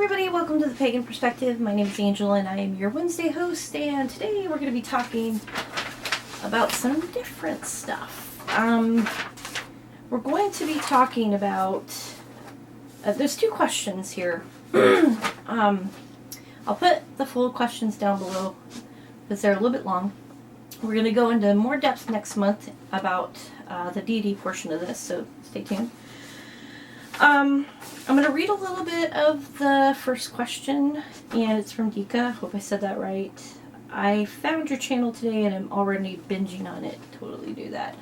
everybody, welcome to the Pagan Perspective. My name is Angel and I am your Wednesday host, and today we're going to be talking about some different stuff. We're going to be talking about, there's two questions here. I'll put the full questions down below because they're a little bit long. We're going to go into more depth next month about the deity portion of this, so stay tuned. I'm going to read a little bit of the first question, and it's from Dika. Hope I said that right. I found your channel today and I'm already binging on it. Totally do that.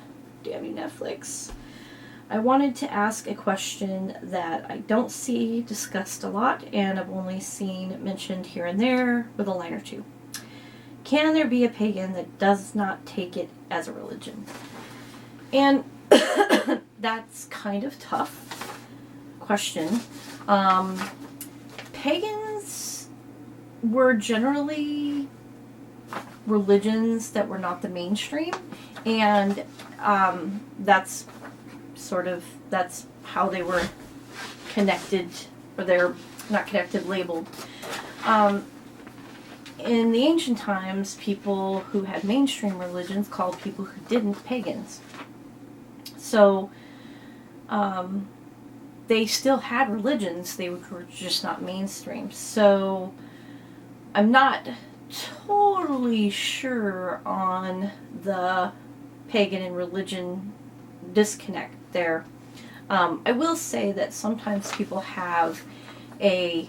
Damn you, Netflix. I wanted to ask a question that I don't see discussed a lot, and I've only seen mentioned here and there with a line or two. Can there be a pagan that does not take it as a religion? And that's kind of tough question. Pagans were generally religions that were not the mainstream, and that's how they were connected, or they're not connected, labeled. In the ancient times, people who had mainstream religions called people who didn't pagans. So they still had religions, they were just not mainstream. So I'm not totally sure on the pagan and religion disconnect there. I will say that sometimes people have a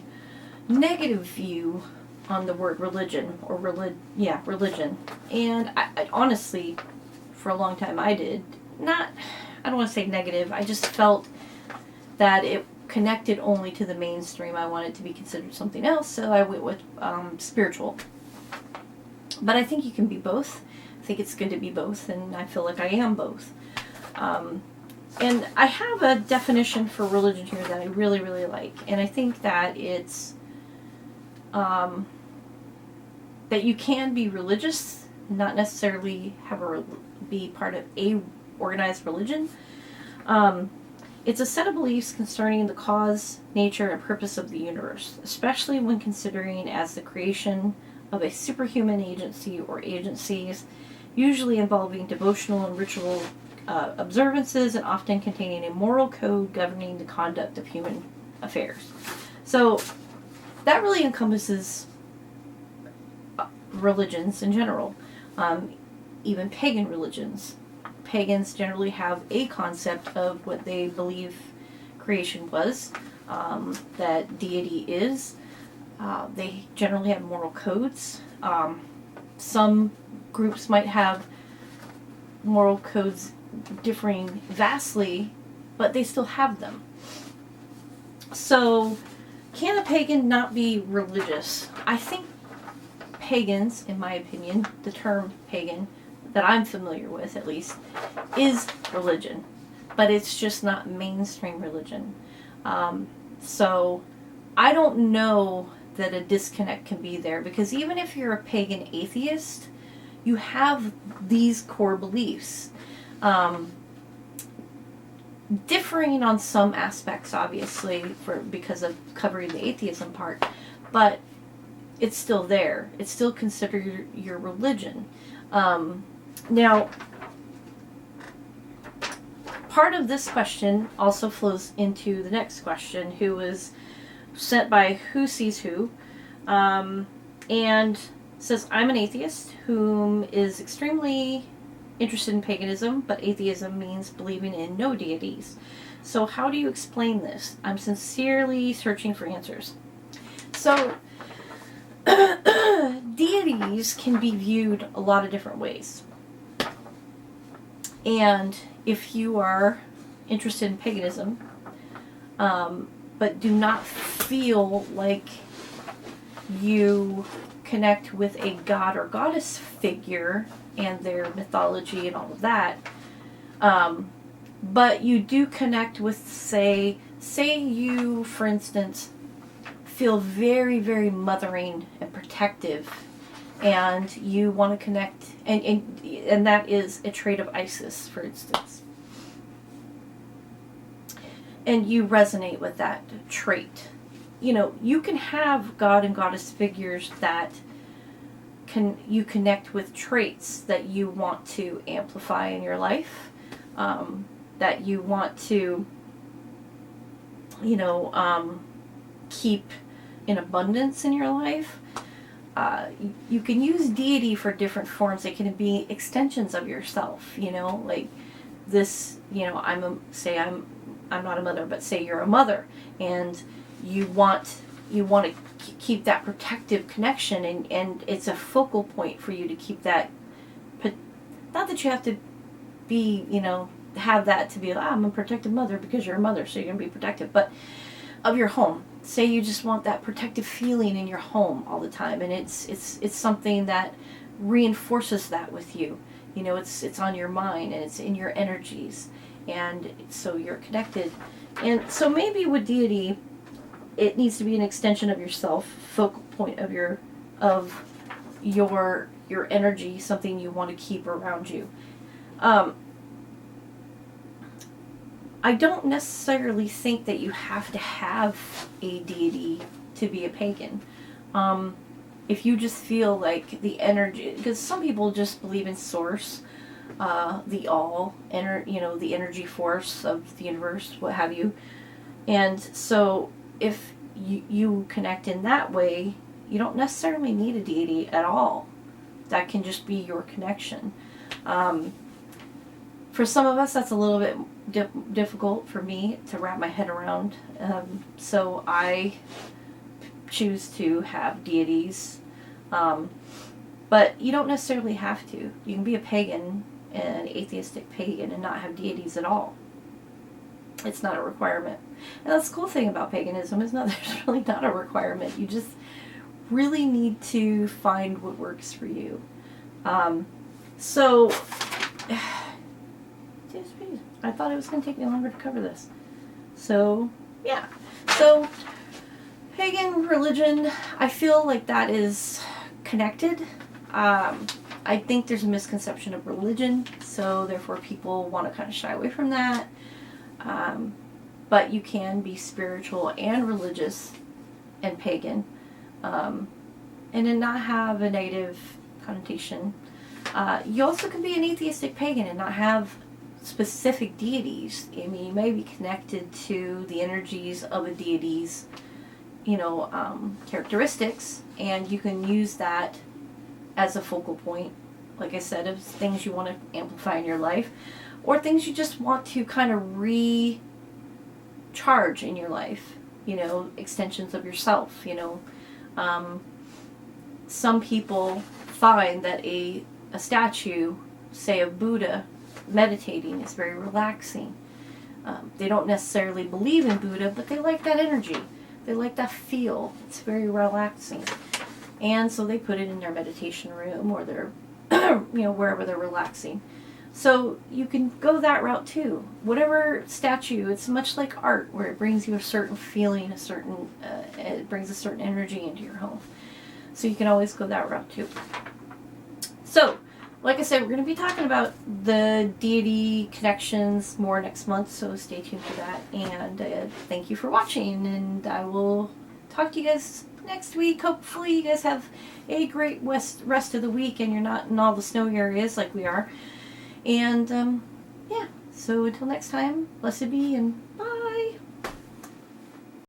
negative view on the word religion, or religion. And I honestly, for a long time I don't want to say negative, I just felt that it connected only to the mainstream. I wanted it to be considered something else, so I went with spiritual. But I think you can be both. I think it's good to be both, and I feel like I am both. And I have a definition for religion here that I really, really like, and I think that it's that you can be religious, not necessarily be part of a organized religion. It's a set of beliefs concerning the cause, nature, and purpose of the universe, especially when considering as the creation of a superhuman agency or agencies, usually involving devotional and ritual observances, and often containing a moral code governing the conduct of human affairs. So that really encompasses religions in general, even pagan religions. Pagans generally have a concept of what they believe creation was, that deity is. They generally have moral codes. Some groups might have moral codes differing vastly, but they still have them. So, can a pagan not be religious? I think pagans, in my opinion, the term pagan, that I'm familiar with at least, is religion, but it's just not mainstream religion. So I don't know that a disconnect can be there, because even if you're a pagan atheist, you have these core beliefs, differing on some aspects, obviously, because of covering the atheism part, but it's still there. It's still considered your religion. Now, part of this question also flows into the next question, who was sent by Who Sees Who, and says, I'm an atheist whom is extremely interested in paganism, but atheism means believing in no deities. So how do you explain this? I'm sincerely searching for answers. So, deities can be viewed a lot of different ways. And if you are interested in paganism, but do not feel like you connect with a god or goddess figure and their mythology and all of that, but you do connect with, say you, for instance, feel very, very mothering and protective, and you want to connect, and that is a trait of Isis, for instance, and you resonate with that trait, you know, you can have God and goddess figures that you connect with traits that you want to amplify in your life, that you want to, you know, keep in abundance in your life. You can use deity for different forms. They can be extensions of yourself, you know, like this, you know, I'm not a mother, but say you're a mother, and you want to keep that protective connection, and it's a focal point for you to keep that, not that you have to be, you know, have that to be, I'm a protective mother because you're a mother, so you're going to be protective, but of your home. Say you just want that protective feeling in your home all the time, and it's something that reinforces that with you. You know, it's on your mind, and it's in your energies, and so you're connected. And so maybe with deity, it needs to be an extension of yourself, focal point of your energy, something you want to keep around you. I don't necessarily think that you have to have a deity to be a pagan. If you just feel like the energy, because some people just believe in source, the all, the energy force of the universe, what have you. And so if you connect in that way, you don't necessarily need a deity at all. That can just be your connection. For some of us, that's a little bit difficult for me to wrap my head around. So I choose to have deities. But you don't necessarily have to. You can be a pagan, an atheistic pagan, and not have deities at all. It's not a requirement. And that's the cool thing about paganism is there's really not a requirement. You just really need to find what works for you. So I thought it was going to take me longer to cover this. So, yeah. So, pagan religion, I feel like that is connected. I think there's a misconception of religion, so therefore people want to kind of shy away from that. But you can be spiritual and religious and pagan, and then not have a negative connotation. You also can be an atheistic pagan and not have specific deities. I mean, you may be connected to the energies of a deity's, characteristics, and you can use that as a focal point, like I said, of things you want to amplify in your life, or things you just want to kind of recharge in your life, extensions of yourself, Some people find that a statue, say of Buddha, meditating is very relaxing. They don't necessarily believe in Buddha, but they like that energy. They like that feel. It's very relaxing. And so they put it in their meditation room or their, wherever they're relaxing. So you can go that route too. Whatever statue, it's much like art, where it brings you a certain feeling, it brings a certain energy into your home. So you can always go that route too. So, like I said, we're going to be talking about the deity connections more next month, so stay tuned for that. And thank you for watching, and I will talk to you guys next week. Hopefully you guys have a great rest of the week, and you're not in all the snowy areas like we are. And, yeah, so until next time, blessed be, and